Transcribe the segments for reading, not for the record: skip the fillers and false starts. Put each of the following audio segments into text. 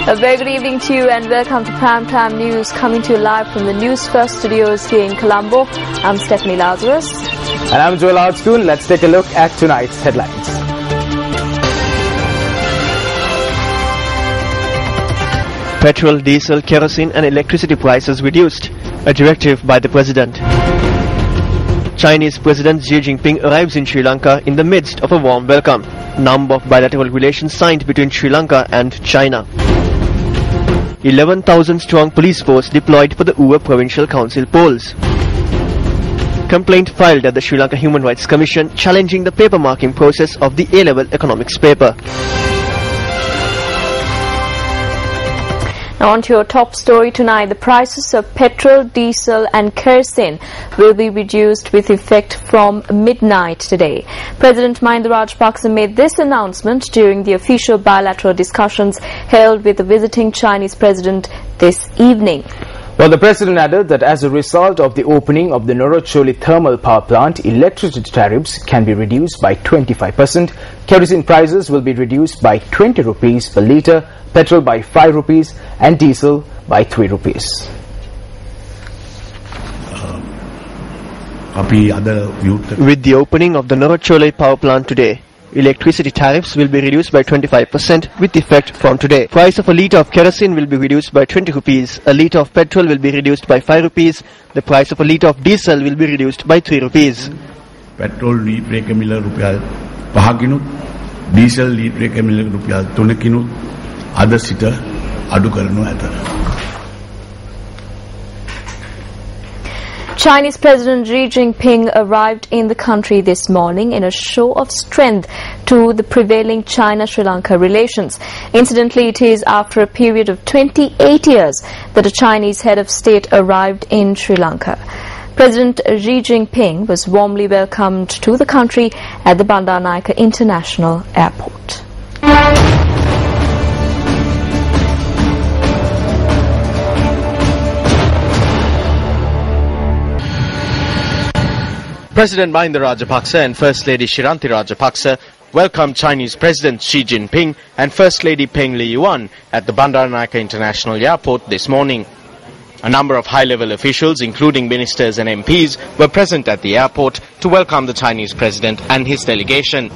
A very good evening to you and welcome to Primetime News, coming to you live from the Newsfirst studios here in Colombo. I'm Stephanie Lazarus. And I'm Joel Artskoon. Let's take a look at tonight's headlines. Petrol, diesel, kerosene and electricity prices reduced. A directive by the President. Chinese President Xi Jinping arrives in Sri Lanka in the midst of a warm welcome. Number of bilateral relations signed between Sri Lanka and China. 11,000 strong police force deployed for the Uva Provincial Council polls. Complaint filed at the Sri Lanka Human Rights Commission challenging the paper marking process of the A-level economics paper. Now on to your top story tonight. The prices of petrol, diesel and kerosene will be reduced with effect from midnight today. President Mahinda Rajapaksa made this announcement during the official bilateral discussions held with the visiting Chinese president this evening. Well, the president added that as a result of the opening of the Norocholi thermal power plant, electricity tariffs can be reduced by 25%, kerosene prices will be reduced by 20 rupees per litre, petrol by 5 rupees and diesel by 3 rupees. With the opening of the Norocholi power plant today, electricity tariffs will be reduced by 25% with effect from today. Price of a litre of kerosene will be reduced by 20 rupees. A litre of petrol will be reduced by 5 rupees. The price of a litre of diesel will be reduced by 3 rupees. Petrol litre එක මිල රුපියල් 5කිනුත් diesel litre එක මිල රුපියල් 3කිනුත් අද සිට අඩු කරනු ඇත. Chinese President Xi Jinping arrived in the country this morning in a show of strength to the prevailing China-Sri Lanka relations. Incidentally, it is after a period of 28 years that a Chinese head of state arrived in Sri Lanka. President Xi Jinping was warmly welcomed to the country at the Bandaranaike International Airport. President Mahinda Rajapaksa and First Lady Shiranti Rajapaksa welcomed Chinese President Xi Jinping and First Lady Peng Liyuan at the Bandaranaike International Airport this morning. A number of high-level officials, including ministers and MPs, were present at the airport to welcome the Chinese President and his delegation.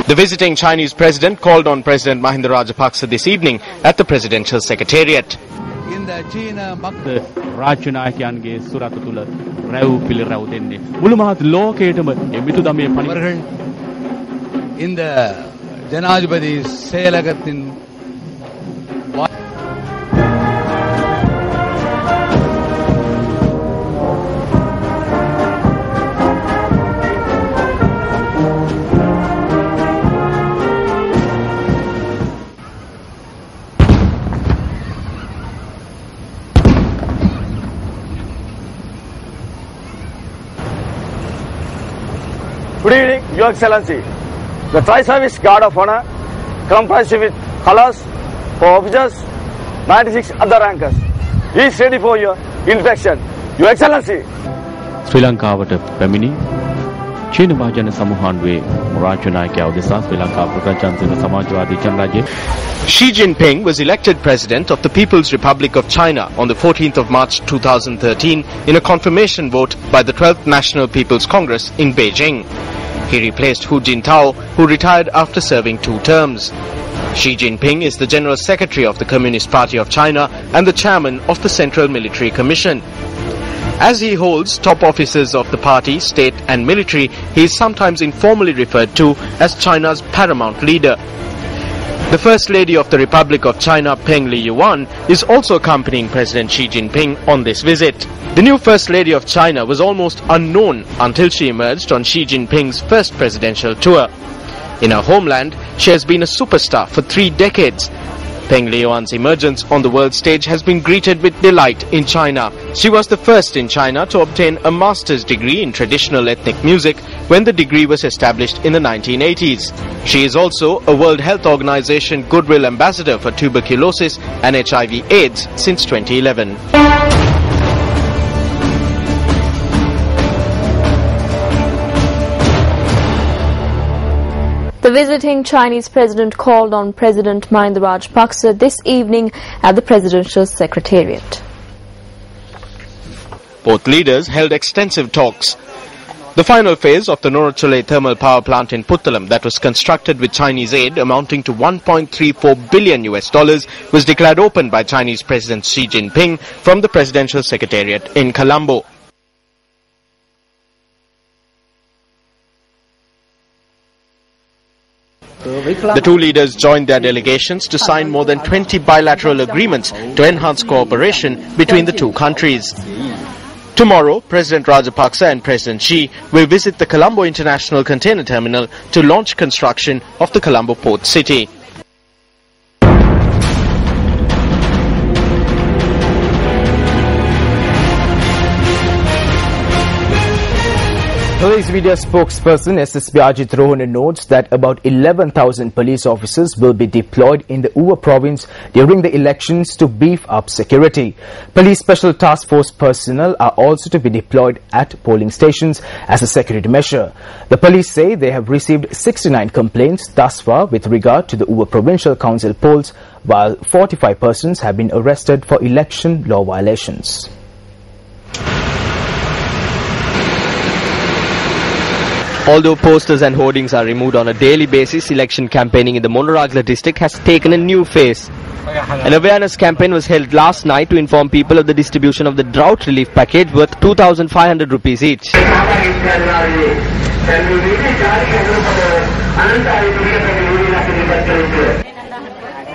The visiting Chinese president called on President Mahinda Rajapaksa this evening at the presidential secretariat. In the China Rajanaikyange Surata Tula Rau Pilirau Dende Mulumahat Lokatum Emitudame Panivarhan in the Janajbadi Selagatin. Good evening, Your Excellency. The Tri-Service Guard of Honor, comprised with colors for officers, 96 other rankers, is ready for your inspection. Your Excellency. Sri Lanka පැමිණි චීන වාජන සමූහාණ්ඩුවේ රාජ්‍යනායකයා උදෙසා ශ්‍රී Lanka ප්‍රජාතන්ත්‍ර සමාජවාදී ජනරාජ්‍ය Xi Jinping was elected President of the People's Republic of China on the 14th of March 2013 in a confirmation vote by the 12th National People's Congress in Beijing. He replaced Hu Jintao, who retired after serving 2 terms. Xi Jinping is the General Secretary of the Communist Party of China and the Chairman of the Central Military Commission. As he holds top offices of the party, state and military, he is sometimes informally referred to as China's paramount leader. The First Lady of the Republic of China, Peng Liyuan, is also accompanying President Xi Jinping on this visit. The new First Lady of China was almost unknown until she emerged on Xi Jinping's first presidential tour. In her homeland, she has been a superstar for 3 decades. Peng Liyuan's emergence on the world stage has been greeted with delight in China. She was the first in China to obtain a master's degree in traditional ethnic music when the degree was established in the 1980s. She is also a World Health Organization Goodwill Ambassador for tuberculosis and HIV/AIDS since 2011. The visiting Chinese president called on President Mahinda Rajapaksa this evening at the presidential secretariat. Both leaders held extensive talks. The final phase of the Norachole thermal power plant in Puttalam that was constructed with Chinese aid amounting to $1.34 billion was declared open by Chinese President Xi Jinping from the presidential secretariat in Colombo. The two leaders joined their delegations to sign more than 20 bilateral agreements to enhance cooperation between the two countries. Tomorrow, President Rajapaksa and President Xi will visit the Colombo International Container Terminal to launch construction of the Colombo port city. Police media spokesperson SSP Ajit Rohane notes that about 11,000 police officers will be deployed in the Uva province during the elections to beef up security. Police special task force personnel are also to be deployed at polling stations as a security measure. The police say they have received 69 complaints thus far with regard to the Uva Provincial Council polls, while 45 persons have been arrested for election law violations. Although posters and hoardings are removed on a daily basis, election campaigning in the Monoragla district has taken a new phase. An awareness campaign was held last night to inform people of the distribution of the drought relief package worth 2,500 rupees each.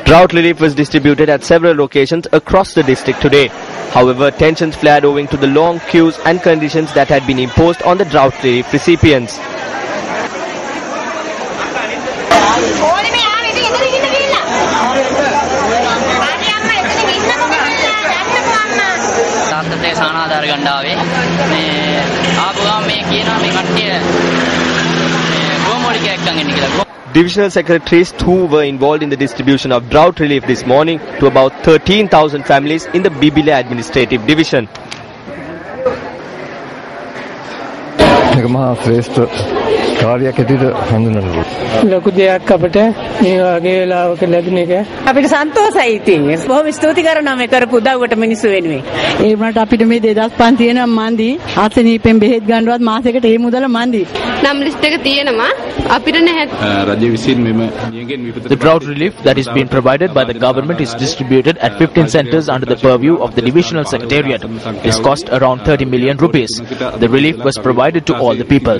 Drought relief was distributed at several locations across the district today. However, tensions flared owing to the long queues and conditions that had been imposed on the drought relief recipients. Divisional secretaries who were involved in the distribution of drought relief this morning to about 13,000 families in the Bibila administrative division. ලොකු දෙයක් අපිට මේ වගේ වෙලාවක ලැබුණ එක අපිට සන්තෝෂයි ඉතින් බොහොම ස්තුති කරනවා මේ කරපු උදව්වට මිනිස්සු වෙනුවෙන් ඒ වුණාට අපිට මේ 2500 තියෙන මන්දි ආසනීපෙන් බෙහෙත් ගන්නවත් මාසෙකට ඒ මුදල මන්දි නම් ලිස්ට් එක තියෙනවා අපිට නැහැ රජය විසින් මෙම The drought relief that is being provided by the government is distributed at 15 centers under the purview of the divisional secretariat. This cost around 30 million rupees. The relief was provided to all the people.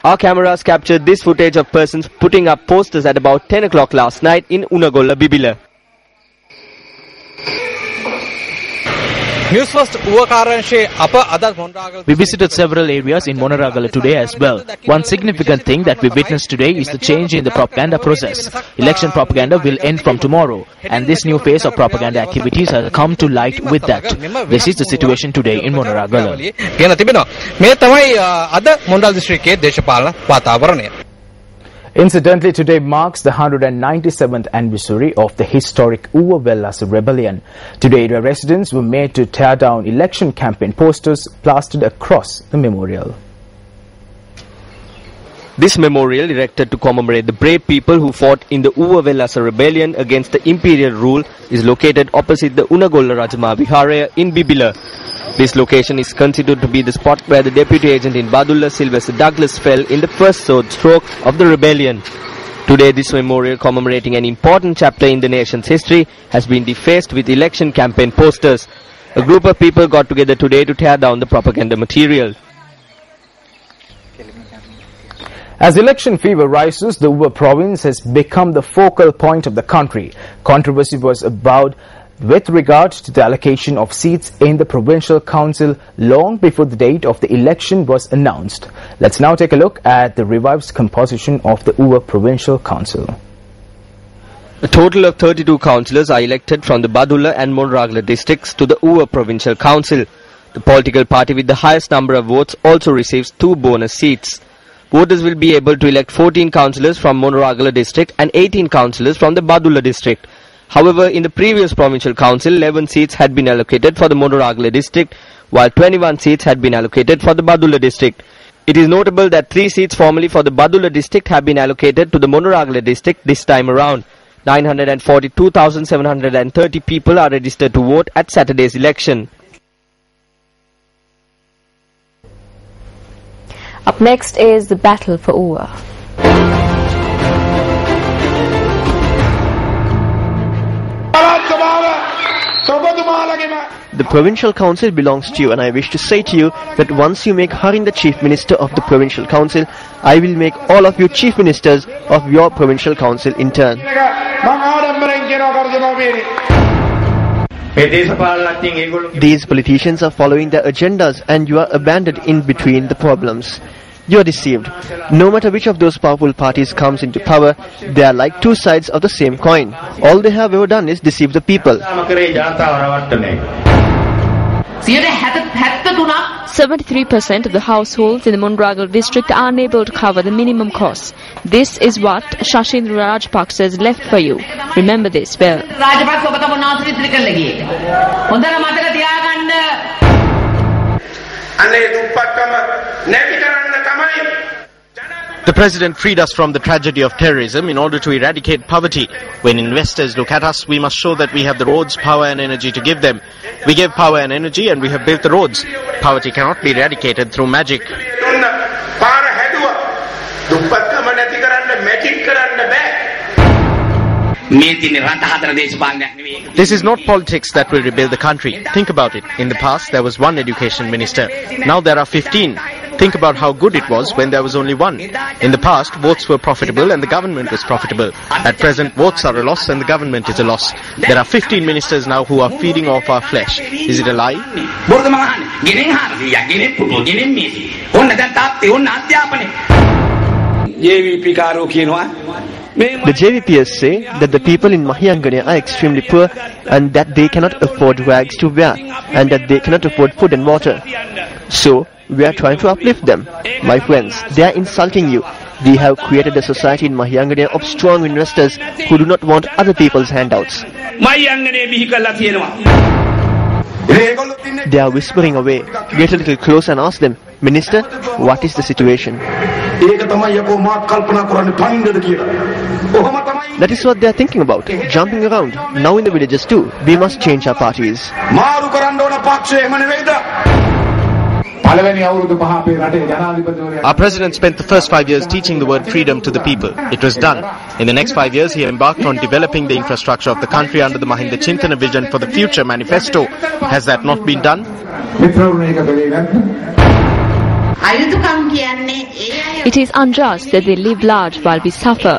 Our cameras captured this footage of persons putting up posters at about 10 o'clock last night in Unagolla, Bibila. We visited several areas in Monoragala today as well. One significant thing that we witnessed today is the change in the propaganda process. Election propaganda will end from tomorrow, and this new phase of propaganda activities has come to light with that. This is the situation today in Monoragala. Incidentally, today marks the 197th anniversary of the historic Uva Vellas rebellion. Today, the residents were made to tear down election campaign posters plastered across the memorial. This memorial, erected to commemorate the brave people who fought in the Uva Vellas rebellion against the imperial rule, is located opposite the Unagolla Rajama Viharaya in Bibila. This location is considered to be the spot where the deputy agent in Badulla, Sylvester Douglas, fell in the first sword stroke of the rebellion. Today, this memorial commemorating an important chapter in the nation's history has been defaced with election campaign posters. A group of people got together today to tear down the propaganda material. As election fever rises, the Uva province has become the focal point of the country. Controversy was about with regard to the allocation of seats in the provincial council long before the date of the election was announced. Let's now take a look at the revised composition of the Uva Provincial Council. A total of 32 councillors are elected from the Badulla and Monoragla districts to the Uva Provincial Council. The political party with the highest number of votes also receives 2 bonus seats. Voters will be able to elect 14 councillors from Monoragala district and 18 councillors from the Badulla district. However, in the previous provincial council, 11 seats had been allocated for the Monoragala district, while 21 seats had been allocated for the Badulla district. It is notable that 3 seats formerly for the Badulla district have been allocated to the Monoragala district this time around. 942,730 people are registered to vote at Saturday's election. Up next is the battle for Uva. The provincial council belongs to you, and I wish to say to you that once you make Harin the chief minister of the provincial council, I will make all of you chief ministers of your provincial council in turn. These politicians are following their agendas and you are abandoned in between the problems. You are deceived. No matter which of those powerful parties comes into power, they are like 2 sides of the same coin. All they have ever done is deceive the people. 73% of the households in the Monoragala district are unable to cover the minimum costs. This is what Shashindra Rajapaksa has left for you. Remember this well. The President freed us from the tragedy of terrorism in order to eradicate poverty. When investors look at us, we must show that we have the roads, power and energy to give them. We gave power and energy and we have built the roads. Poverty cannot be eradicated through magic. This is not politics that will rebuild the country. Think about it. In the past, there was 1 education minister. Now there are 15. Think about how good it was when there was only 1. In the past, votes were profitable and the government was profitable. At present, votes are a loss and the government is a loss. There are 15 ministers now who are feeding off our flesh. Is it a lie? The JVPs say that the people in Mahiyangane are extremely poor and that they cannot afford rags to wear and that they cannot afford food and water. So, we are trying to uplift them. My friends, they are insulting you. We have created a society in Mahiyangane of strong investors who do not want other people's handouts. They are whispering away. Get a little close and ask them, Minister, what is the situation? That is what they are thinking about, jumping around. Now in the villages too, we must change our parties. Our president spent the first 5 years teaching the word freedom to the people. It was done. In the next 5 years, he embarked on developing the infrastructure of the country under the Mahinda Chintana Vision for the Future manifesto. Has that not been done? It is unjust that they live large while we suffer.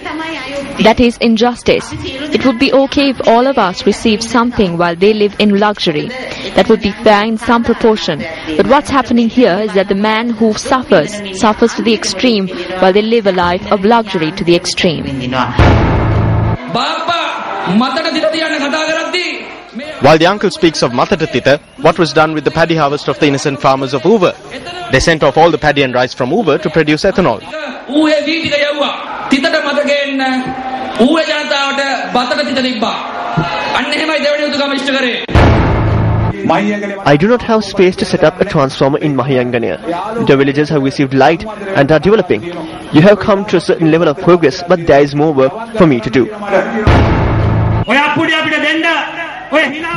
That is injustice. It would be okay if all of us receive something while they live in luxury. That would be fair in some proportion. But what's happening here is that the man who suffers to the extreme while they live a life of luxury to the extreme. While the uncle speaks of Matatatita, what was done with the paddy harvest of the innocent farmers of Uva? They sent off all the paddy and rice from Uva to produce ethanol. I do not have space to set up a transformer in Mahiyangane. The villages have received light and are developing. You have come to a certain level of progress, but there is more work for me to do.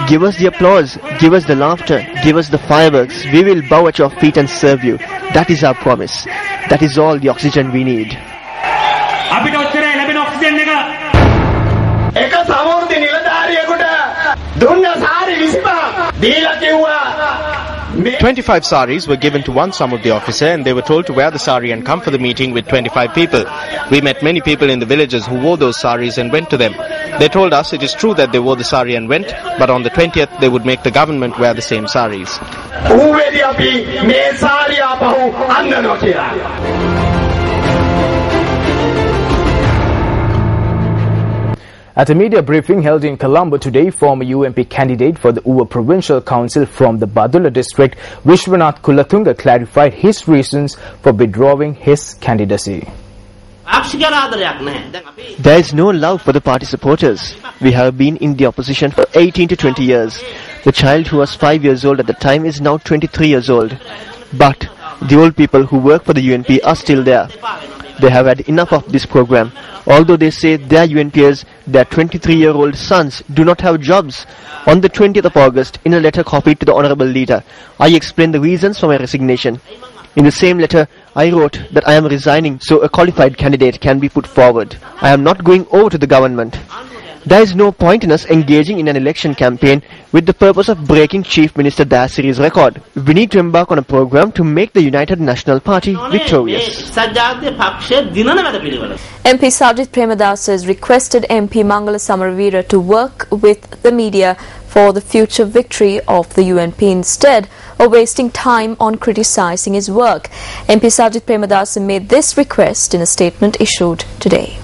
Give us the applause, give us the laughter, give us the fireworks. We will bow at your feet and serve you. That is our promise. That is all the oxygen we need. 25 saris were given to one Samudhi officer and they were told to wear the sari and come for the meeting with 25 people. We met many people in the villages who wore those saris and went to them. They told us it is true that they wore the sari and went, but on the 20th they would make the government wear the same saris. At a media briefing held in Colombo today, former UMP candidate for the Uva Provincial Council from the Badulla district, Vishwanath Kulathunga, clarified his reasons for withdrawing his candidacy. There is no love for the party supporters. We have been in the opposition for 18 to 20 years. The child who was 5 years old at the time is now 23 years old. But the old people who work for the UNP are still there. They have had enough of this program. Although they say their UNPers, their 23-year-old sons do not have jobs. On the 20th of August, in a letter copied to the Honourable Leader, I explained the reasons for my resignation. In the same letter, I wrote that I am resigning so a qualified candidate can be put forward. I am not going over to the government. There is no point in us engaging in an election campaign with the purpose of breaking Chief Minister Dayasiri's record. We need to embark on a program to make the United National Party victorious. MP Sajith Premadasa has requested MP Mangala Samaraweera to work with the media for the future victory of the UNP instead of wasting time on criticising his work. MP Sajith Premadasa made this request in a statement issued today.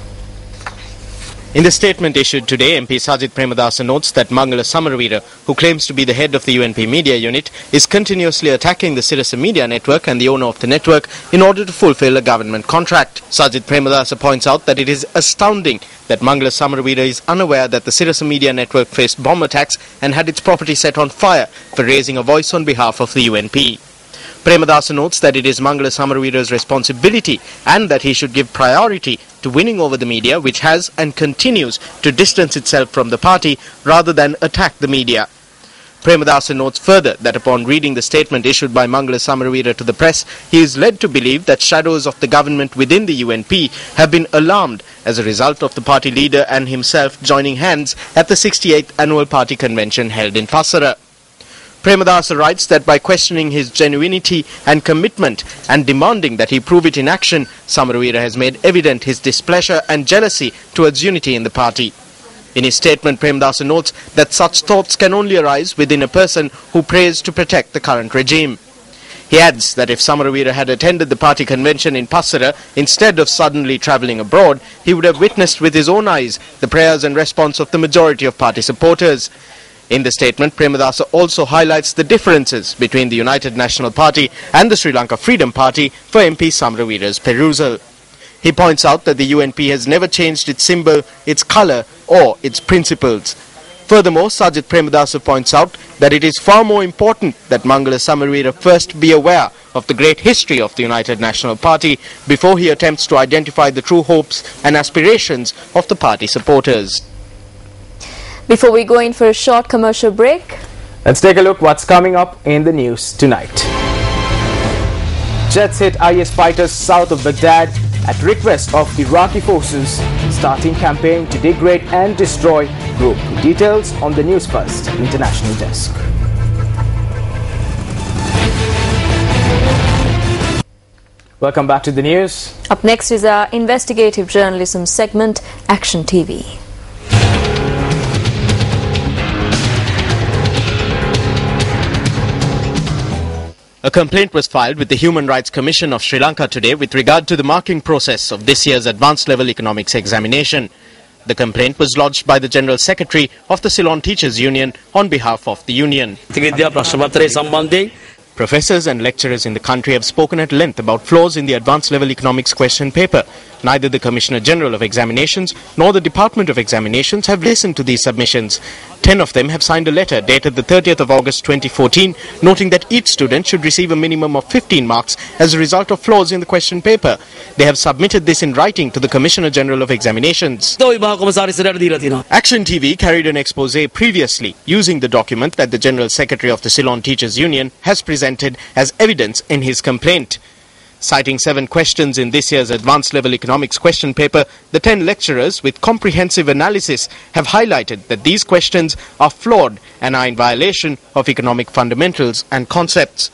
In the statement issued today, MP Sajith Premadasa notes that Mangala Samaraweera, who claims to be the head of the UNP media unit, is continuously attacking the Sirasa Media Network and the owner of the network in order to fulfill a government contract. Sajith Premadasa points out that it is astounding that Mangala Samaraweera is unaware that the Sirasa Media Network faced bomb attacks and had its property set on fire for raising a voice on behalf of the UNP. Premadasa notes that it is Mangala Samaraweera's responsibility and that he should give priority to winning over the media, which has and continues to distance itself from the party rather than attack the media. Premadasa notes further that upon reading the statement issued by Mangala Samaraweera to the press, he is led to believe that shadows of the government within the UNP have been alarmed as a result of the party leader and himself joining hands at the 68th annual party convention held in Passara. Premadasa writes that by questioning his genuinity and commitment and demanding that he prove it in action, Samaraweera has made evident his displeasure and jealousy towards unity in the party. In his statement, Premadasa notes that such thoughts can only arise within a person who prays to protect the current regime. He adds that if Samaraweera had attended the party convention in Passara instead of suddenly travelling abroad, he would have witnessed with his own eyes the prayers and response of the majority of party supporters. In the statement, Premadasa also highlights the differences between the United National Party and the Sri Lanka Freedom Party for MP Samaraweera's perusal. He points out that the UNP has never changed its symbol, its colour or its principles. Furthermore, Sajith Premadasa points out that it is far more important that Mangala Samaraweera first be aware of the great history of the United National Party before he attempts to identify the true hopes and aspirations of the party supporters. Before we go in for a short commercial break, let's take a look what's coming up in the news tonight. Jets hit IS fighters south of Baghdad at request of Iraqi forces, starting campaign to degrade and destroy group. Details on the Newsfirst International Desk. Welcome back to the news. Up next is our investigative journalism segment, Action TV. A complaint was filed with the Human Rights Commission of Sri Lanka today with regard to the marking process of this year's advanced level economics examination. The complaint was lodged by the General Secretary of the Ceylon Teachers Union on behalf of the union. Professors and lecturers in the country have spoken at length about flaws in the advanced level economics question paper. Neither the Commissioner General of Examinations nor the Department of Examinations have listened to these submissions. 10 of them have signed a letter dated the 30th of August 2014, noting that each student should receive a minimum of 15 marks as a result of flaws in the question paper. They have submitted this in writing to the Commissioner General of Examinations. Action TV carried an expose previously using the document that the General Secretary of the Ceylon Teachers Union has presented as evidence in his complaint. Citing 7 questions in this year's advanced level economics question paper, the 10 lecturers with comprehensive analysis have highlighted that these questions are flawed and are in violation of economic fundamentals and concepts.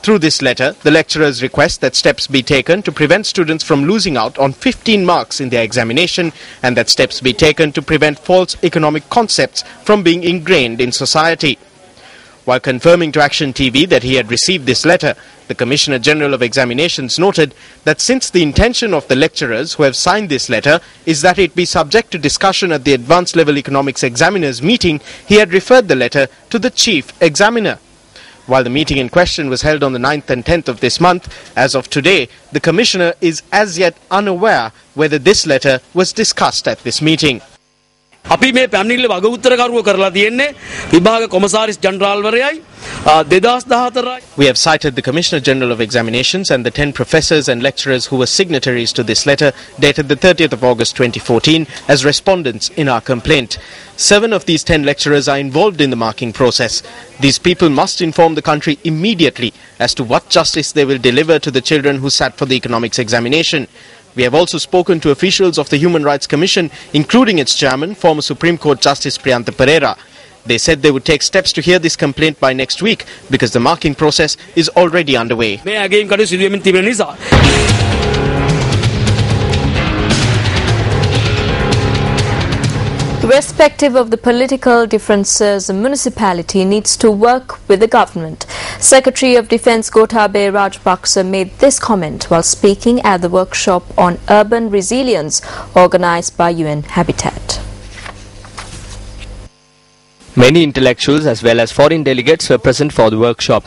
Through this letter, the lecturers request that steps be taken to prevent students from losing out on 15 marks in their examination and that steps be taken to prevent false economic concepts from being ingrained in society. While confirming to Action TV that he had received this letter, the Commissioner General of Examinations noted that since the intention of the lecturers who have signed this letter is that it be subject to discussion at the Advanced Level Economics Examiners meeting, he had referred the letter to the Chief Examiner. While the meeting in question was held on the 9th and 10th of this month, as of today, the Commissioner is as yet unaware whether this letter was discussed at this meeting. අපි මේ පැමිණිල්ල වග උත්තරකරුව කරලා තියෙන්නේ විභාග කොමසාරිස් ජනරාල්වරයයි 2014. We have cited the Commissioner General of Examinations and the 10 professors and lecturers who were signatories to this letter dated the 30th of August 2014 as respondents in our complaint. 7 of these 10 lecturers are involved in the marking process. These people must inform the country immediately as to what justice they will deliver to the children who sat for the economics examination. We have also spoken to officials of the Human Rights Commission, including its chairman, former Supreme Court Justice Priyantha Pereira. They said they would take steps to hear this complaint by next week because the marking process is already underway. Irrespective of the political differences, the municipality needs to work with the government. Secretary of Defence Gotabaya Rajapaksa made this comment while speaking at the workshop on urban resilience organised by UN Habitat. Many intellectuals as well as foreign delegates were present for the workshop.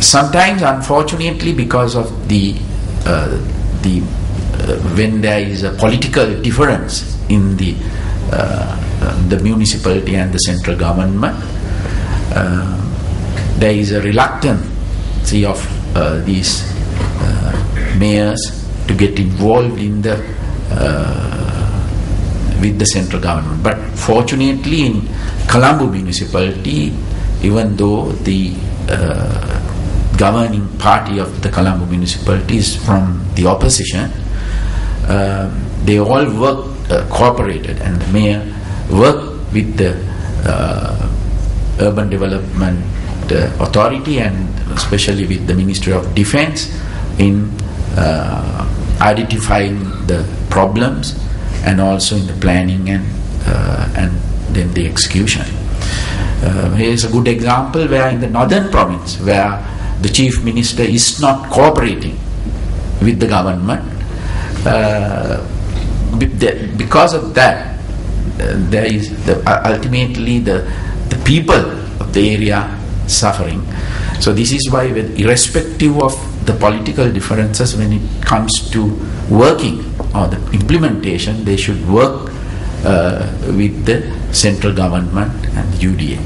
Sometimes, unfortunately, because of when there is a political difference in the municipality and the central government, there is a reluctance of these mayors to get involved in with the central government. But fortunately, in Colombo municipality, even though the governing party of the Colombo municipality is from the opposition, they all cooperated, and the mayor worked with the urban development authority and especially with the Ministry of Defence in identifying the problems and also in the planning and then the execution. Here is a good example where in the northern province, where the chief minister is not cooperating with the government, because of that, there is ultimately the people of the area suffering. So this is why, irrespective of the political differences, when it comes to working or the implementation, they should work with the central government and the UDA.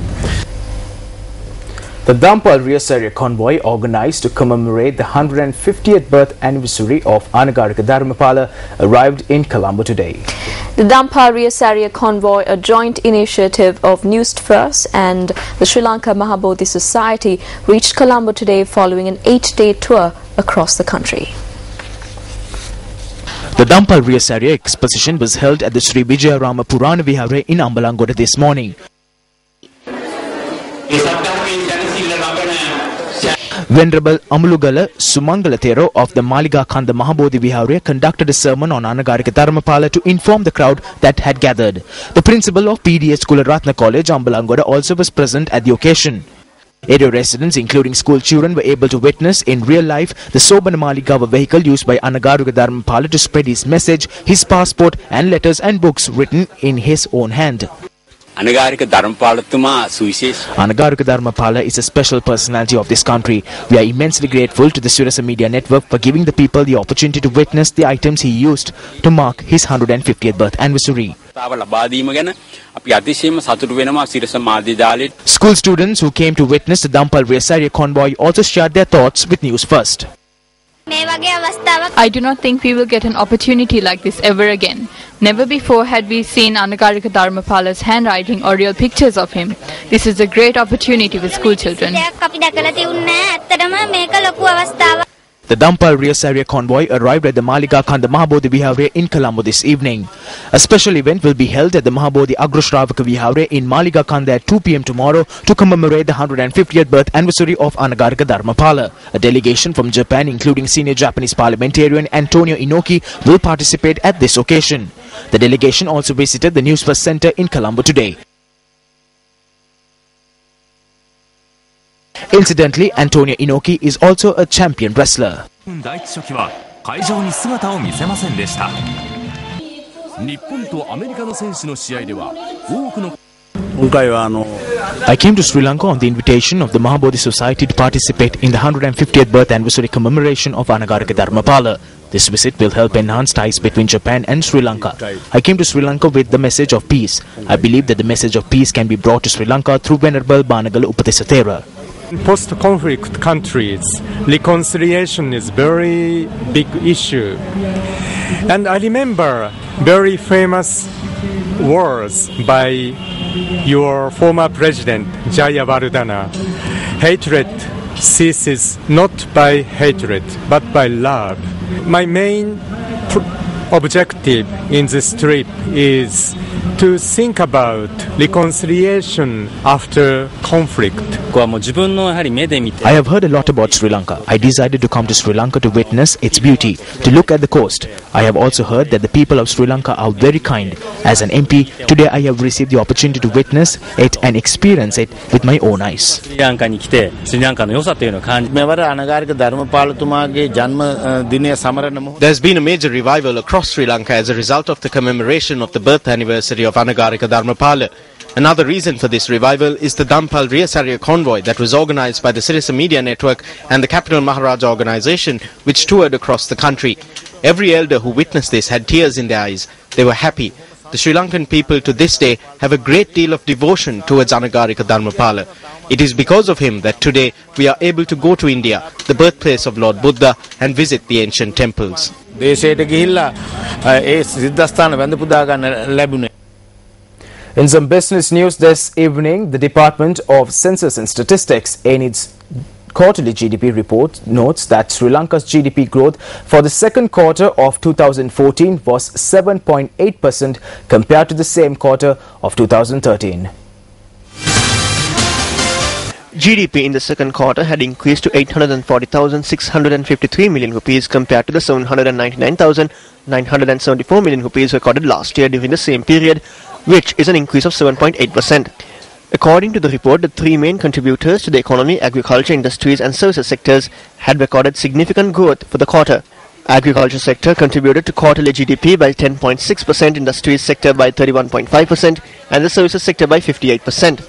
The Dampal Riyasarya convoy organised to commemorate the 150th birth anniversary of Anagarika Dharmapala arrived in Colombo today. The Dampal Riyasarya convoy, a joint initiative of Newsfirst and the Sri Lanka Mahabodhi Society, reached Colombo today following an 8-day tour across the country. The Dampal Riyasarya exposition was held at the Sri Vijayarama Purana Vihara in Ambalangoda this morning. Venerable Amulugala Sumangala Thero of the Maliga Kanda Mahabodhi Vihara conducted a sermon on Anagarika Dharmapala to inform the crowd that had gathered. The principal of PDS Kularatna College, Ambalangoda, also was present at the occasion. Area residents, including school children, were able to witness in real life the Sobana Maligawa vehicle used by Anagarika Dharmapala to spread his message, his passport and letters and books written in his own hand. Anagarika Dharmapala is a special personality of this country. We are immensely grateful to the Surasa Media Network for giving the people the opportunity to witness the items he used to mark his 150th birth anniversary. School students who came to witness the Dampal Riyasarya convoy also shared their thoughts with Newsfirst. I do not think we will get an opportunity like this ever again. Never before had we seen Anagarika Dharmapala's handwriting or real pictures of him. This is a great opportunity with school children. The Dampal Riyasarya convoy arrived at the Maliga Kanda Mahabodhi Vihara in Colombo this evening. A special event will be held at the Mahabodhi Agrashravaka Vihara in Maliga Kanda at 2 p.m. tomorrow to commemorate the 150th birth anniversary of Anagarika Dharmapala. A delegation from Japan, including senior Japanese parliamentarian Antonio Inoki, will participate at this occasion. The delegation also visited the Newsfirst Center in Colombo today. Incidentally, Antonio Inoki is also a champion wrestler. I came to Sri Lanka on the invitation of the Mahabodhi Society to participate in the 150th birth anniversary commemoration of Anagarika Dharmapala. This visit will help enhance ties between Japan and Sri Lanka. I came to Sri Lanka with the message of peace. I believe that the message of peace can be brought to Sri Lanka through Venerable Banagala Upatisatera. In post-conflict countries, reconciliation is very big issue. And I remember very famous words by your former president, Jayawardena. Hatred ceases not by hatred, but by love. My main objective in this trip is to think about reconciliation after conflict. I have heard a lot about Sri Lanka. I decided to come to Sri Lanka to witness its beauty, to look at the coast. I have also heard that the people of Sri Lanka are very kind. As an MP, today I have received the opportunity to witness it and experience it with my own eyes. There's been a major revival across Sri Lanka as a result of the commemoration of the birth anniversary of Anagarika Dharmapala. Another reason for this revival is the Dampal Riyasarya convoy that was organized by the Sirisa Media Network and the Capital Maharaja organization, which toured across the country. Every elder who witnessed this had tears in their eyes. They were happy. The Sri Lankan people to this day have a great deal of devotion towards Anagarika Dharmapala. It is because of him that today we are able to go to India, the birthplace of Lord Buddha, and visit the ancient temples. In some business news this evening, the Department of Census and Statistics in its quarterly GDP report notes that Sri Lanka's GDP growth for the second quarter of 2014 was 7.8% compared to the same quarter of 2013. GDP in the second quarter had increased to 840,653 million rupees compared to the 799,974 million rupees recorded last year during the same period, which is an increase of 7.8%. According to the report, the three main contributors to the economy, agriculture, industries and services sectors, had recorded significant growth for the quarter. Agriculture sector contributed to quarterly GDP by 10.6%, industries sector by 31.5% and the services sector by 58%.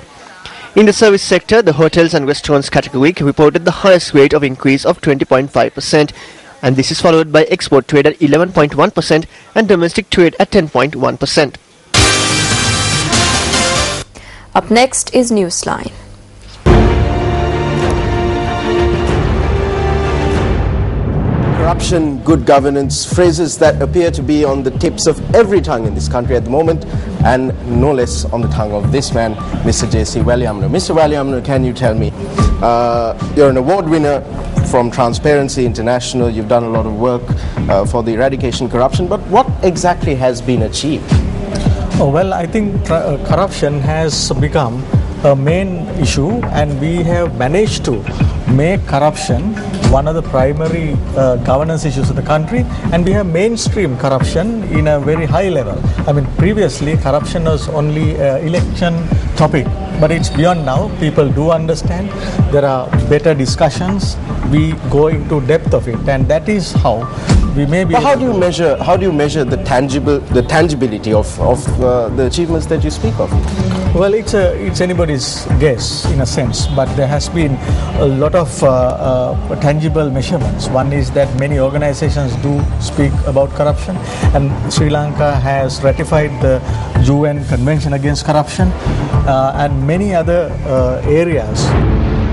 In the service sector, the hotels and restaurants category reported the highest rate of increase of 20.5%, and this is followed by export trade at 11.1% and domestic trade at 10.1%. Up next is Newsline. Corruption, good governance, phrases that appear to be on the tips of every tongue in this country at the moment, and no less on the tongue of this man, Mr. J.C. Waliamno. Mr. Waliamno, can you tell me, you're an award winner from Transparency International, you've done a lot of work for the eradication of corruption, but what exactly has been achieved? Oh, well, I think corruption has become a main issue, and we have managed to make corruption one of the primary governance issues of the country, and we have mainstream corruption in a very high level. I mean, previously corruption was only election topic, but it's beyond now. People do understand. There are better discussions. We go into depth of it, and that is how we may be. But how do you measure the tangibility of the achievements that you speak of? Well, it's anybody's guess in a sense, but there has been a lot of tangible measurements. One is that many organizations do speak about corruption, and Sri Lanka has ratified the UN Convention Against Corruption and many other areas.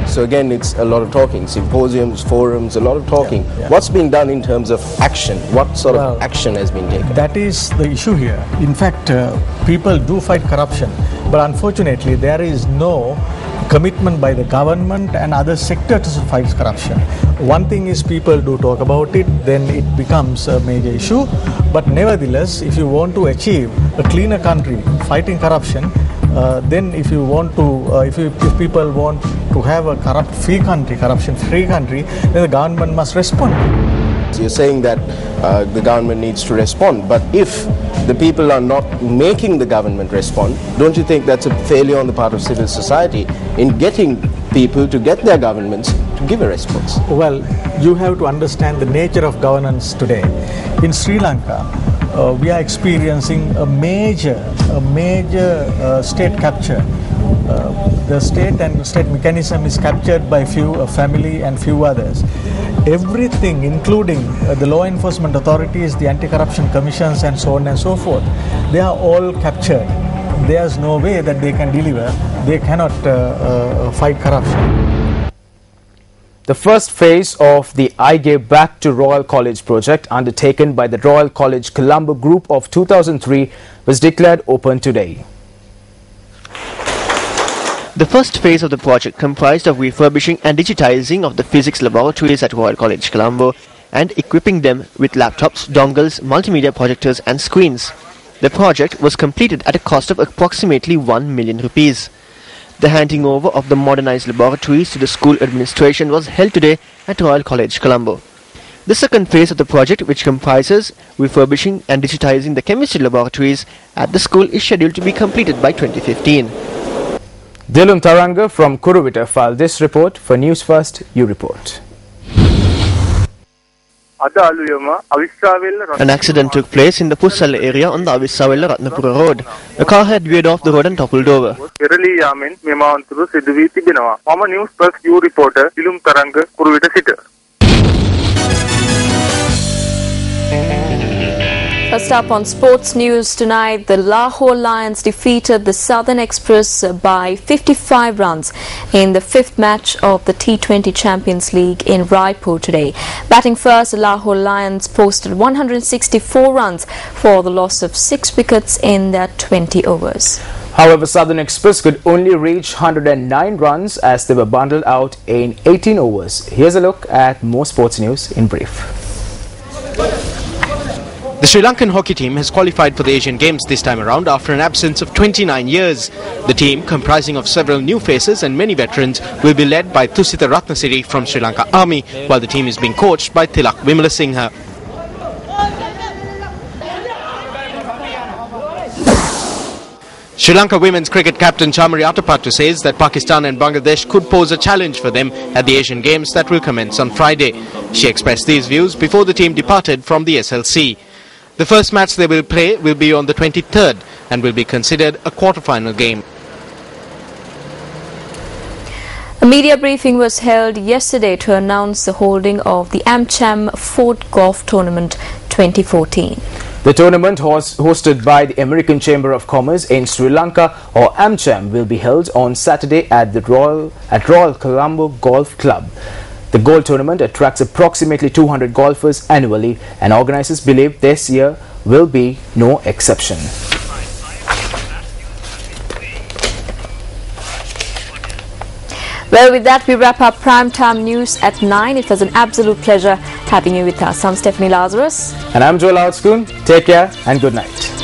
So again, it's a lot of talking, symposiums, forums, a lot of talking. Yeah. What's being done in terms of action? What sort of action has been taken? That is the issue here. In fact, people do fight corruption, but unfortunately there is no commitment by the government and other sectors to fight corruption. One thing is people do talk about it, then it becomes a major issue. But nevertheless, if you want to achieve a cleaner country fighting corruption, then if you want to, if people want to have a corruption-free country, then the government must respond. So you're saying that the government needs to respond, but if the people are not making the government respond, don't you think that's a failure on the part of civil society in getting people to get their governments to give a response? Well, you have to understand the nature of governance today. In Sri Lanka, we are experiencing a major state capture. The state and state mechanism is captured by a family and few others. Everything, including the law enforcement authorities, the anti-corruption commissions and so on and so forth, they are all captured. There's no way that they can deliver. They cannot fight corruption. The first phase of the I Gave Back to Royal College project undertaken by the Royal College Colombo Group of 2003 was declared open today. The first phase of the project comprised of refurbishing and digitizing of the physics laboratories at Royal College Colombo and equipping them with laptops, dongles, multimedia projectors and screens. The project was completed at a cost of approximately 1 million rupees. The handing over of the modernized laboratories to the school administration was held today at Royal College Colombo. The second phase of the project, which comprises refurbishing and digitizing the chemistry laboratories at the school, is scheduled to be completed by 2015. Dilum Taranga from Kuruvita filed this report for News First. You report. An accident took place in the Pussala area on the Avissawella Ratnapura road. A car had veered off the road and toppled over. News First You reporter Dilum Taranga Kuruvita Sitter. First up on sports news tonight, the Lahore Lions defeated the Southern Express by 55 runs in the fifth match of the T20 Champions League in Raipur today. Batting first, the Lahore Lions posted 164 runs for the loss of 6 wickets in their 20 overs. However, Southern Express could only reach 109 runs as they were bundled out in 18 overs. Here's a look at more sports news in brief. The Sri Lankan hockey team has qualified for the Asian Games this time around after an absence of 29 years. The team, comprising of several new faces and many veterans, will be led by Thusita Ratnasiri from Sri Lanka Army, while the team is being coached by Tilak Vimalasinghe. Sri Lanka women's cricket captain Chamari Atapattu says that Pakistan and Bangladesh could pose a challenge for them at the Asian Games that will commence on Friday. She expressed these views before the team departed from the SLC. The first match they will play will be on the 23rd and will be considered a quarter-final game. A media briefing was held yesterday to announce the holding of the AmCham Fort Golf Tournament 2014. The tournament hosted by the American Chamber of Commerce in Sri Lanka, or AmCham, will be held on Saturday at Royal Colombo Golf Club. The golf tournament attracts approximately 200 golfers annually, and organizers believe this year will be no exception. Well, with that, we wrap up Primetime News at 9. It was an absolute pleasure having you with us. I'm Stephanie Lazarus. And I'm Joel Outspoon. Take care and good night.